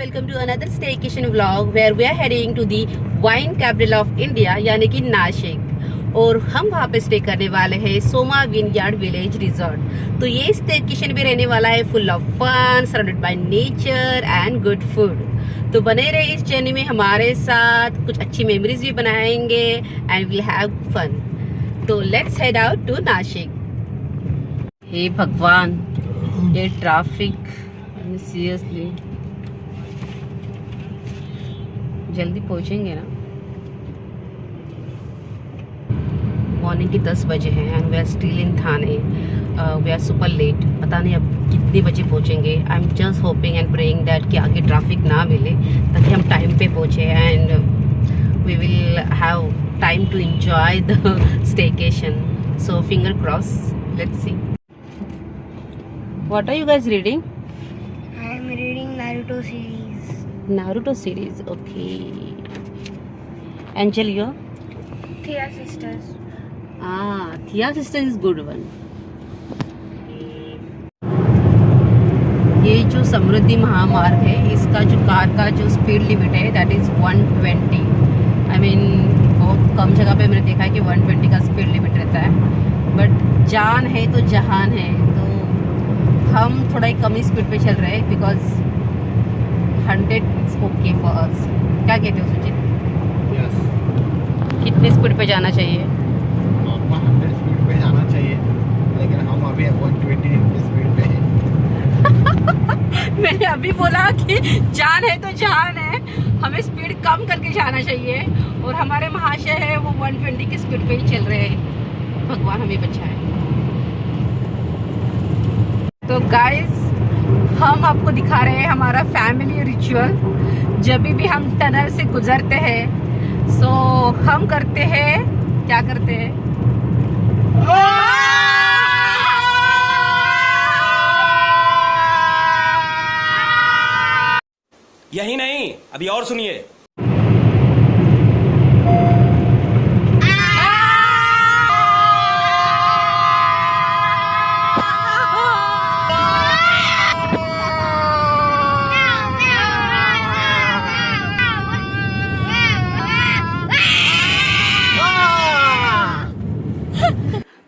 welcome to another staycation vlog where we are heading to the wine capital of India यानी कि नासिक। और हम वहाँ पे स्टे करने वाले हैं सोमा विनयार्ड विलेज रिजॉर्ट। तो ये स्टेकेशन भी रहने वाला है full of fun, surrounded by nature and good food. तो बने रहे इस जर्नी में हमारे साथ, कुछ अच्छी मेमोरीज भी बनाएंगे एंड विल हैव फन। तो let's head out to Nashik. हे भगवान, ये ट्रैफिक सीरियसली। जल्दी पहुंचेंगे ना। मॉर्निंग के 10 बजे हैं and we are still in Thane. We are super late. पता नहीं अब कितने बजे पहुंचेंगे। I am just hoping and praying that कि आगे ट्रैफिक ना मिले ताकि हम टाइम पे पहुंचे and we will have time to enjoy the staycation. So finger cross, let's see. What are you guys reading? I am reading Naruto series. Naruto series, okay. Angel, you? Thea Sisters. Thea Sisters is good one. ये जो समृद्धि महामार्ग है, इसका जो car का जो speed limit है that is 120। I mean बहुत कम जगह पे मैंने देखा है कि 120 का स्पीड लिमिट रहता है। बट जान है तो जहान है, तो हम थोड़ा ही कम ही स्पीड पे चल रहे हैं because 100 it's okay for us. क्या कहते हो सुचित? यस, कितनी स्पीड पे जाना चाहिए? नॉर्मल 100 स्पीड पे जाना चाहिए, लेकिन हम अभी 120 की स्पीड पे हैं। मैंने अभी बोला कि जान है तो जान है, हमें स्पीड कम करके जाना चाहिए और हमारे महाशय है वो 120 की स्पीड पे ही चल रहे हैं। भगवान हमें बचाए। तो गाइस, हम आपको दिखा रहे हैं हमारा फैमिली रिचुअल। जब भी हम टनल से गुजरते हैं सो हम करते हैं, क्या करते हैं? यही नहीं, अभी और सुनिए।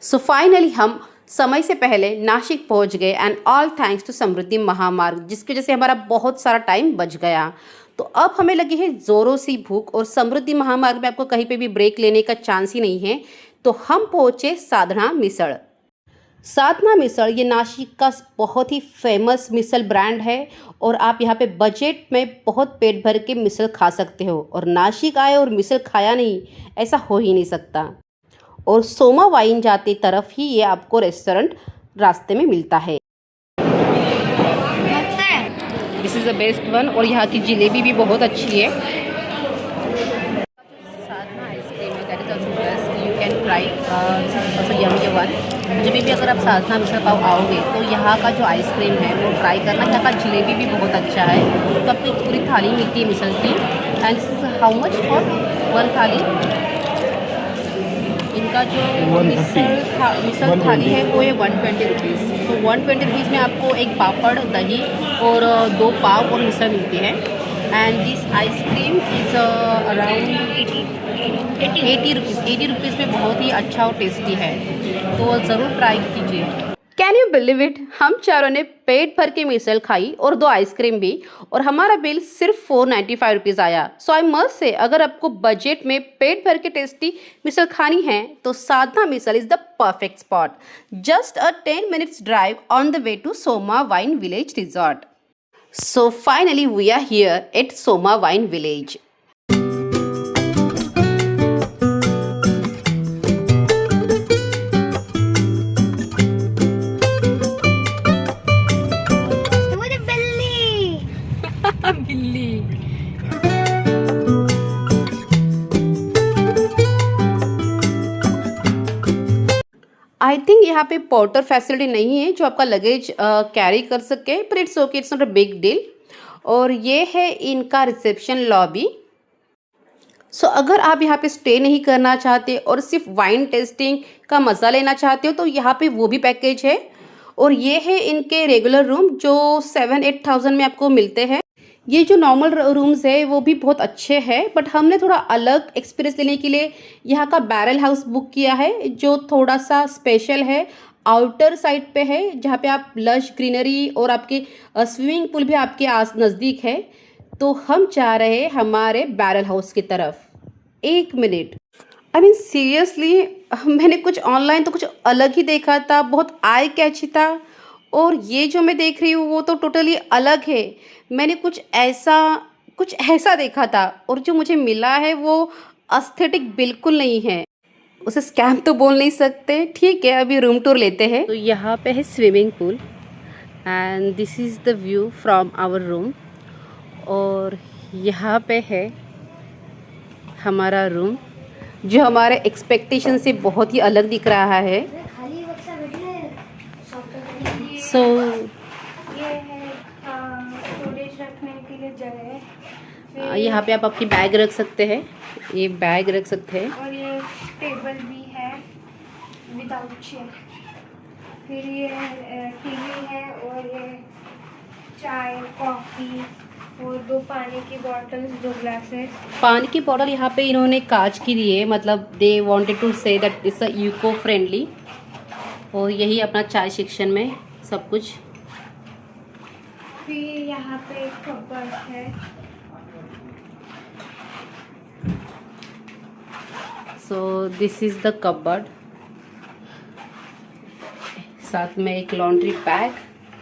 सो फाइनली हम समय से पहले नासिक पहुंच गए एंड ऑल थैंक्स टू समृद्धि महामार्ग, जिसकी वजह से हमारा बहुत सारा टाइम बच गया। तो अब हमें लगी है ज़ोरों सी भूख और समृद्धि महामार्ग में आपको कहीं पे भी ब्रेक लेने का चांस ही नहीं है। तो हम पहुंचे साधना मिसळ। साधना मिसळ ये नासिक का बहुत ही फेमस मिसल ब्रांड है और आप यहाँ पे बजट में बहुत पेट भर के मिसल खा सकते हो। और नासिक आए और मिसल खाया नहीं, ऐसा हो ही नहीं सकता। और सोमा वाइन जाते तरफ ही ये आपको रेस्टोरेंट रास्ते में मिलता है। This is the best one. और यहाँ की जलेबी भी बहुत अच्छी है। साधना आइसक्रीम है, that is also best, you can try, this is also yummy one. जब भी अगर आप साधना मिसल पाव आओगे तो यहाँ का जो आइसक्रीम है वो ट्राई करना। यहाँ का जलेबी भी बहुत अच्छा है। तो आपको एक पूरी थाली मिलती है मिसल की। And this is how much for one थाली? इनका जो मिसल थाली है वो है 120 रुपीज़। तो 120 रुपीज़ में आपको एक पापड़, दही और 2 पाव और मिसल मिलती है। And this ice cream is around 80 rupees. 80 rupees में बहुत ही अच्छा और टेस्टी है, तो ज़रूर ट्राई कीजिए। कैन यू बिलीव इट, हम चारों ने पेट भर के मिसल खाई और 2 आइसक्रीम भी, और हमारा बिल सिर्फ 495 रुपीज़ आया। सो आई मस्ट से, अगर आपको बजट में पेट भर के टेस्टी मिसल खानी है तो Sadhana misal is the perfect spot. Just a 10 minutes drive on the way to Soma wine village resort. So finally we are here at Soma wine village. बिल्ली। आई थिंक यहाँ पे पोर्टर फैसिलिटी नहीं है जो आपका लगेज कैरी कर सके, पर it's okay, it's not a big deal. और ये है इनका रिसेप्शन लॉबी। सो अगर आप यहाँ पे स्टे नहीं करना चाहते और सिर्फ वाइन टेस्टिंग का मज़ा लेना चाहते हो तो यहाँ पे वो भी पैकेज है। और ये है इनके रेगुलर रूम जो 7-8 थाउजेंड में आपको मिलते हैं। ये जो नॉर्मल रूम्स है वो भी बहुत अच्छे हैं, बट हमने थोड़ा अलग एक्सपीरियंस लेने के लिए यहाँ का बैरल हाउस बुक किया है, जो थोड़ा सा स्पेशल है। आउटर साइड पे है, जहाँ पे आप लश ग्रीनरी और आपके स्विमिंग पूल भी आपके आस नज़दीक है। तो हम जा रहे हैं हमारे बैरल हाउस की तरफ। एक मिनट, आई मीन सीरियसली, मैंने कुछ ऑनलाइन तो कुछ अलग ही देखा था, बहुत आई कैची था, और ये जो मैं देख रही हूँ वो तो टोटली अलग है। मैंने कुछ ऐसा देखा था, और जो मुझे मिला है वो एस्थेटिक बिल्कुल नहीं है। उसे स्कैम तो बोल नहीं सकते। ठीक है, अभी रूम टूर लेते हैं। तो यहाँ पे है swimming pool and this is the view from our room. और यहाँ पे है हमारा रूम, जो हमारे एक्सपेक्टेशन से बहुत ही अलग दिख रहा है। सो ये है स्टोरेज रखने के लिए जगह। यहाँ पे आप आपकी बैग रख सकते हैं, ये बैग रख सकते हैं। और ये टेबल भी है विदाउट चेयर। फिर ये टीवी है, और ये चाय कॉफ़ी और 2 पानी की बॉटल्स, 2 ग्लासेस। पानी की बॉटल यहाँ पे इन्होंने कांच की दी है, मतलब they wanted to say that it's a eco friendly. और यही अपना चाय सेक्शन में सब कुछ। फिर यहाँ पे एक कपबोर्ड है। So this is the cupboard, साथ में एक laundry bag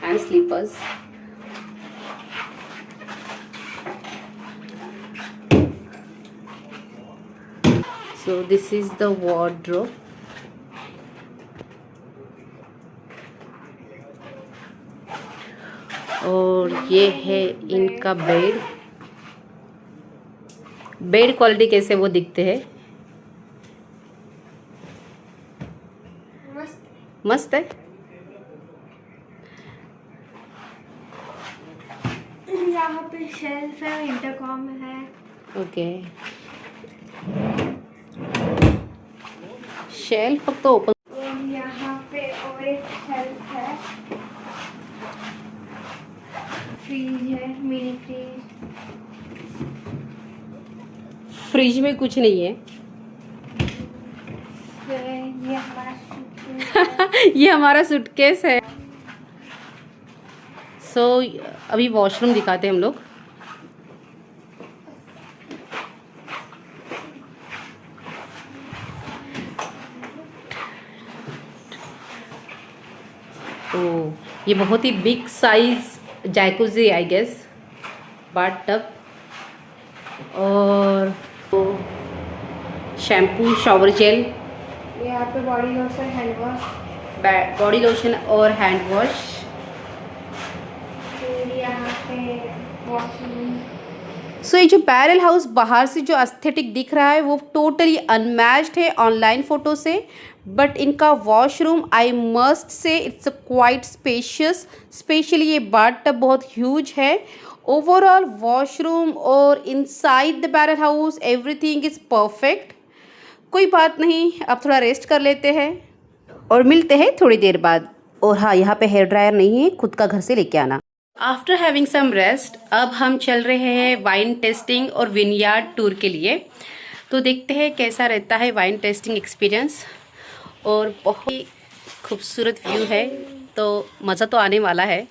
and slippers. So this is the wardrobe. और ये है इनका बेड क्वालिटी कैसे वो दिखते हैं, मस्त है। यहाँ पे शेल्फ है, इंटरकॉम है। ओके, शेल्फ तो ओपन। और यहाँ पे और एक शेल्फ है। फ्रीज है, मिनी फ्रीज। फ्रिज में कुछ नहीं है। ये हमारा सूटकेस है। ये हमारा सूटकेस है। सो अभी वॉशरूम दिखाते हैं हम लोग। तो ये बहुत ही big size jacuzzi I guess, bath tub, और शैम्पू, शॉवर जेल, यहाँ पे body lotion, hand wash. Body lotion और हैंड वॉश। फिर यहाँ पे वॉशरूम। सो ये जो बैरल हाउस बाहर से जो एस्थेटिक दिख रहा है वो टोटली अनमैच्ड है ऑनलाइन फ़ोटो से, बट इनका washroom I must say it's quite spacious. Specially ये बाथ टब बहुत ह्यूज है। ओवरऑल वॉशरूम और inside the barrel house everything is perfect. कोई बात नहीं, अब थोड़ा रेस्ट कर लेते हैं और मिलते हैं थोड़ी देर बाद। और हाँ, यहाँ पे हेयर ड्रायर नहीं है, खुद का घर से लेके आना। आफ्टर हैविंग सम रेस्ट अब हम चल रहे हैं वाइन टेस्टिंग और विनयार्ड टूर के लिए। तो देखते हैं कैसा रहता है वाइन टेस्टिंग एक्सपीरियंस। और बहुत ही खूबसूरत व्यू है, तो मज़ा तो आने वाला है।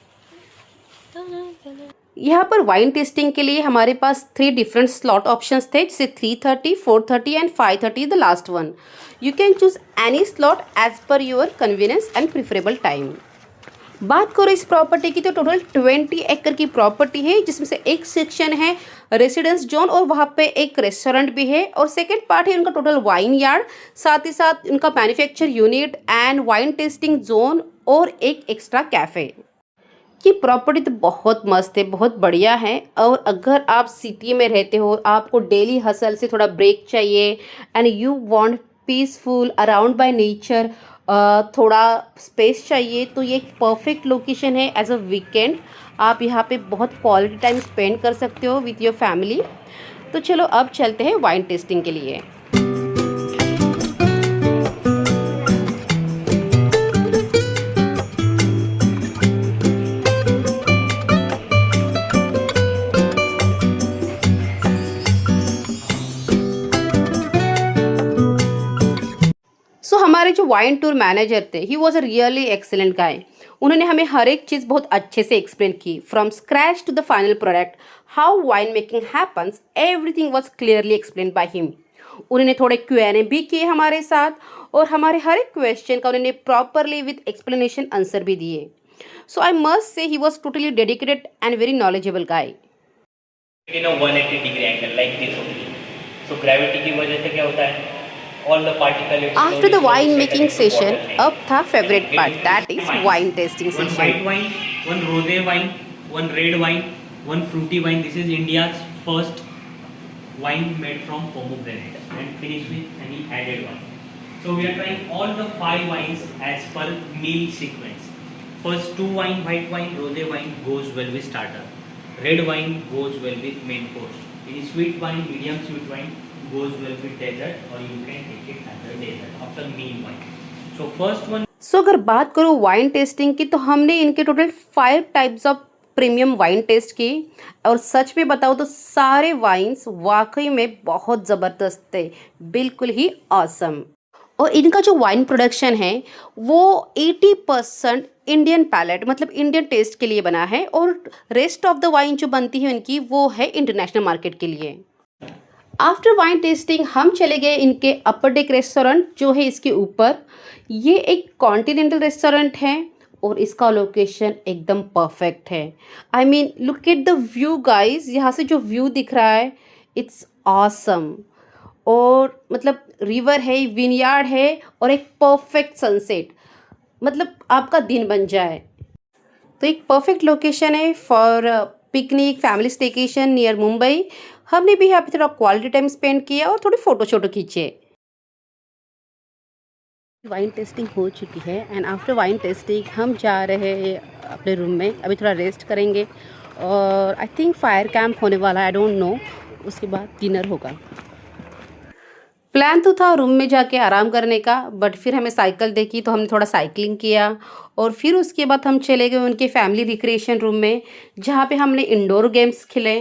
यहाँ पर वाइन टेस्टिंग के लिए हमारे पास 3 डिफरेंट स्लॉट ऑप्शंस थे, जैसे 3:30, 4:30 and 5:30 the last one. You can choose any slot as per your convenience and preferable time. बात करो इस प्रॉपर्टी की तो टोटल 20 एकड़ की प्रॉपर्टी है, जिसमें से एक सेक्शन है रेसिडेंस जोन और वहाँ पे एक रेस्टोरेंट भी है, और सेकंड पार्ट है उनका टोटल वाइन यार्ड, साथ ही साथ उनका manufacture unit and wine tasting zone और एक एक्स्ट्रा कैफ़े। ये प्रॉपर्टी तो बहुत मस्त है, बहुत बढ़िया है। और अगर आप सिटी में रहते हो, आपको डेली हसल से थोड़ा ब्रेक चाहिए and you want peaceful around by nature, थोड़ा स्पेस चाहिए, तो ये एक परफेक्ट लोकेशन है। एज अ वीकेंड आप यहाँ पे बहुत क्वालिटी टाइम स्पेंड कर सकते हो विथ योर फैमिली। तो चलो अब चलते हैं वाइन टेस्टिंग के लिए। जो वाइन टूर मैनेजर थे, he was a really excellent guy. उन्होंने हमें हर एक चीज़ बहुत अच्छे से एक्सप्लेन की, from scratch to the final product, how wine making happens, everything was clearly explain by him. उन्होंने थोड़े Q&A भी किए हमारे साथ, और हमारे हर एक क्वेश्चन का उन्होंने प्रॉपरली विद एक्सप्लेनेशन आंसर भी दिए। सो I must say he was totally dedicated and very knowledgeable guy. in a 180 degree angle like this only. So gravity की वजह से क्या होता है, all the particles After the wine making session, अब था favorite part, that is wine tasting one session. white wine, one rosé wine, one red wine, one fruity wine. This is India's first wine made from pomegranate and finished with any added one. So we are trying all the 5 wines as per meal sequence. First 2 wine, white wine, rosé wine goes well with starter. Red wine goes well with main course. In sweet wine, medium sweet wine goes well with dessert, or you can take it as a dessert after meal wine. So first one. सो अगर बात करूँ wine tasting की, तो हमने इनके total 5 types of premium wine taste की, और सच में बताऊँ तो सारे वाइन्स वाकई में बहुत ज़बरदस्त थे, बिल्कुल ही ऑसम। और इनका जो वाइन प्रोडक्शन है वो 80% इंडियन पैलेट मतलब इंडियन टेस्ट के लिए बना है, और रेस्ट ऑफ द वाइन जो बनती है उनकी वो है इंटरनेशनल मार्केट के लिए। आफ्टर वाइन टेस्टिंग हम चले गए इनके अपर डेक रेस्टोरेंट जो है इसके ऊपर। ये एक कॉन्टिनेंटल रेस्टोरेंट है और इसका लोकेशन एकदम परफेक्ट है। I mean look at the view guys, यहाँ से जो व्यू दिख रहा है इट्स ऑसम। और मतलब रिवर है, विनयार्ड है और एक परफेक्ट सनसेट, मतलब आपका दिन बन जाए। तो एक परफेक्ट लोकेशन है for picnic, family staycation near Mumbai. हमने भी यहाँ पे थोड़ा क्वालिटी टाइम स्पेंड किया और थोड़ी फ़ोटो शोटो खींचे। वाइन टेस्टिंग हो चुकी है एंड आफ्टर वाइन टेस्टिंग हम जा रहे हैं अपने रूम में। अभी थोड़ा रेस्ट करेंगे और आई थिंक फायर कैंप होने वाला है, आई डोंट नो, उसके बाद डिनर होगा। प्लान तो था रूम में जाके आराम करने का, बट फिर हमें साइकिल देखी तो हमने थोड़ा साइकिलिंग किया, और फिर उसके बाद हम चले गए उनके फैमिली रिक्रिएशन रूम में जहाँ पे हमने इंडोर गेम्स खेले।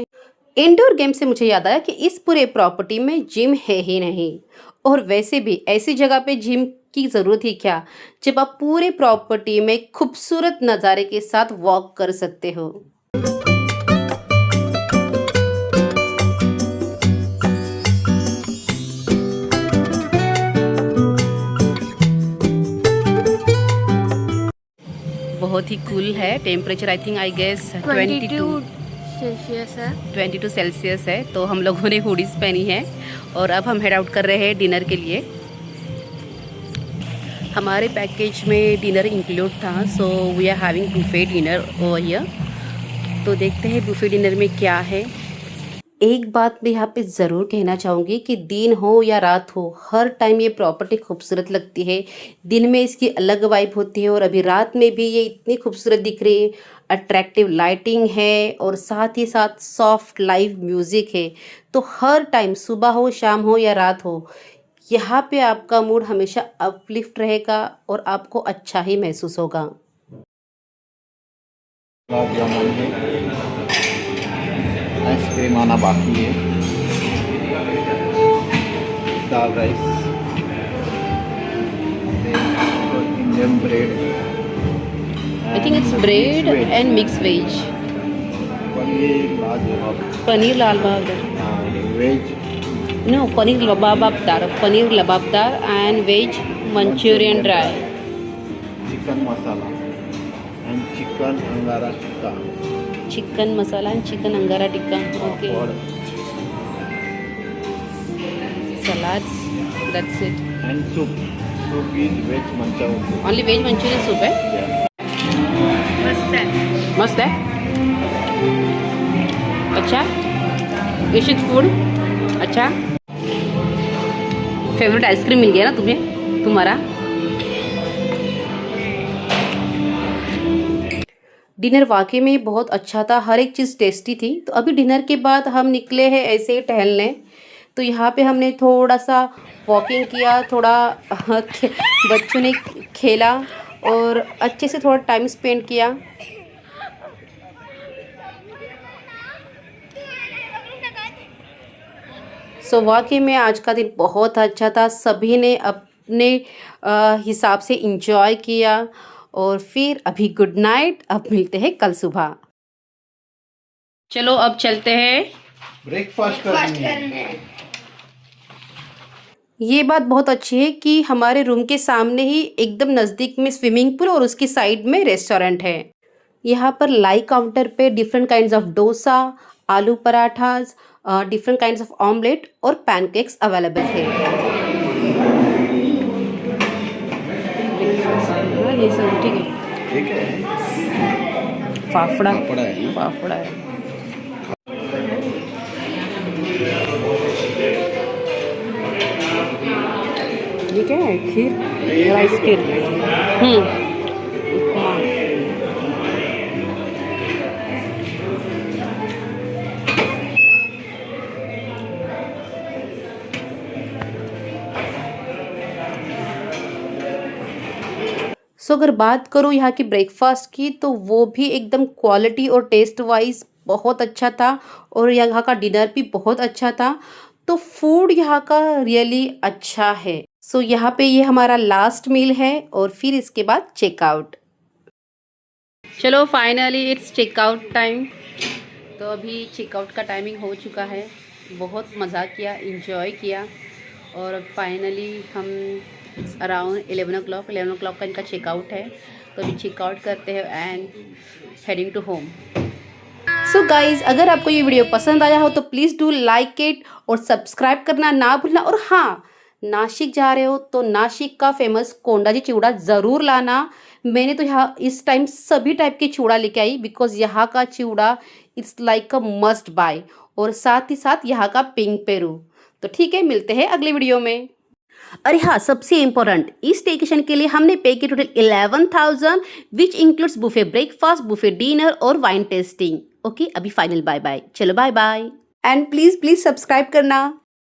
इंडोर गेम से मुझे याद आया कि इस पूरे प्रॉपर्टी में जिम है ही नहीं, और वैसे भी ऐसी जगह पे जिम की ज़रूरत ही क्या जब आप पूरे प्रॉपर्टी में खूबसूरत नज़ारे के साथ वॉक कर सकते हो। बहुत ही कूल है, temperature I think I guess 22 Celsius है। 22 सेल्सियस है। तो हम लोगों ने हुडीज पहनी है और अब हम हेड आउट कर रहे हैं डिनर के लिए। हमारे पैकेज में डिनर इंक्लूड था, so we are having buffet dinner over here. तो देखते हैं बुफे डिनर में क्या है। एक बात मैं यहाँ पे ज़रूर कहना चाहूँगी कि दिन हो या रात हो, हर टाइम ये प्रॉपर्टी खूबसूरत लगती है। दिन में इसकी अलग वाइब होती है और अभी रात में भी ये इतनी खूबसूरत दिख रही है। अट्रैक्टिव लाइटिंग है और साथ ही साथ सॉफ्ट लाइव म्यूज़िक है। तो हर टाइम सुबह हो, शाम हो या रात हो, यहाँ पे आपका मूड हमेशा अपलिफ्ट रहेगा और आपको अच्छा ही महसूस होगा। गुलाब जामुन है, आइसक्रीम आना बाकी है, dal rice, Indian bread, I think it's bread and mix veg, paneer लाल पनीर लाल veg, no paneer lababdar and veg Manchurian dry, chicken masala and chicken angara tikka, chicken masala and chicken angara tikka, okay, और salads, that's it. And soup is veg Manchurian, only veg Manchurian soup है। मस्त है, अच्छा, Asian food अच्छा। Favourite ice cream मिल गया ना तुम्हें, तुम्हारा। डिनर वाकई में बहुत अच्छा था, हर एक चीज़ टेस्टी थी। तो अभी डिनर के बाद हम निकले हैं ऐसे ही टहलने। तो यहाँ पे हमने थोड़ा सा वॉकिंग किया, थोड़ा बच्चों ने खेला और अच्छे से थोड़ा टाइम स्पेंड किया। सो वाकई में आज का दिन बहुत अच्छा था। सभी ने अपने हिसाब से इंजॉय किया और फिर अभी गुड नाइट। अब मिलते हैं कल सुबह। चलो अब चलते हैं ब्रेकफास्ट करने। ये बात बहुत अच्छी है कि हमारे रूम के सामने ही एकदम नज़दीक में स्विमिंग पूल और उसकी साइड में रेस्टोरेंट है। यहाँ पर लाइव काउंटर पे डिफरेंट काइंड्स ऑफ डोसा, आलू parathas, different kinds of omelette और पैनकेक्स अवेलेबल थे। ये सब ठीक है। ठीक है। फाफड़ा पापड़ा है ना? फाफड़ा है। ये क्या है? खीर, राइस खीर। उपमा। सो अगर बात करूँ यहाँ की ब्रेकफास्ट की तो वो भी एकदम क्वालिटी और टेस्ट वाइज बहुत अच्छा था और यहाँ का डिनर भी बहुत अच्छा था। तो फूड यहाँ का रियली अच्छा है। सो यहाँ पे ये हमारा लास्ट मील है और फिर इसके बाद चेकआउट। चलो फाइनली इट्स चेकआउट टाइम। तो अभी चेकआउट का टाइमिंग हो चुका है। बहुत मज़ा किया, इंजॉय किया और अब फाइनली हम अराउंड 11 o'clock का इनका चेकआउट है। तो अभी चेकआउट करते हैं and heading to home. So guys, अगर आपको ये वीडियो पसंद आया हो तो प्लीज़ डू लाइक इट और सब्सक्राइब करना ना भूलना। और हाँ, नासिक जा रहे हो तो नासिक का फेमस कोंडाजी चिवड़ा ज़रूर लाना। मैंने तो यहाँ इस टाइम सभी टाइप के चिवड़ा लेके आई बिकॉज यहाँ का chivda it's like a must buy. और साथ ही साथ यहाँ का पिंक पेरू। तो ठीक है, मिलते हैं अगले वीडियो में। अरे हाँ, सबसे इम्पोर्टेंट, इस स्टेकेशन के लिए हमने पे किया total 11,000 which includes buffet breakfast, buffet dinner और वाइन टेस्टिंग। ओके, अभी फाइनल बाय बाय। चलो bye bye and please subscribe करना।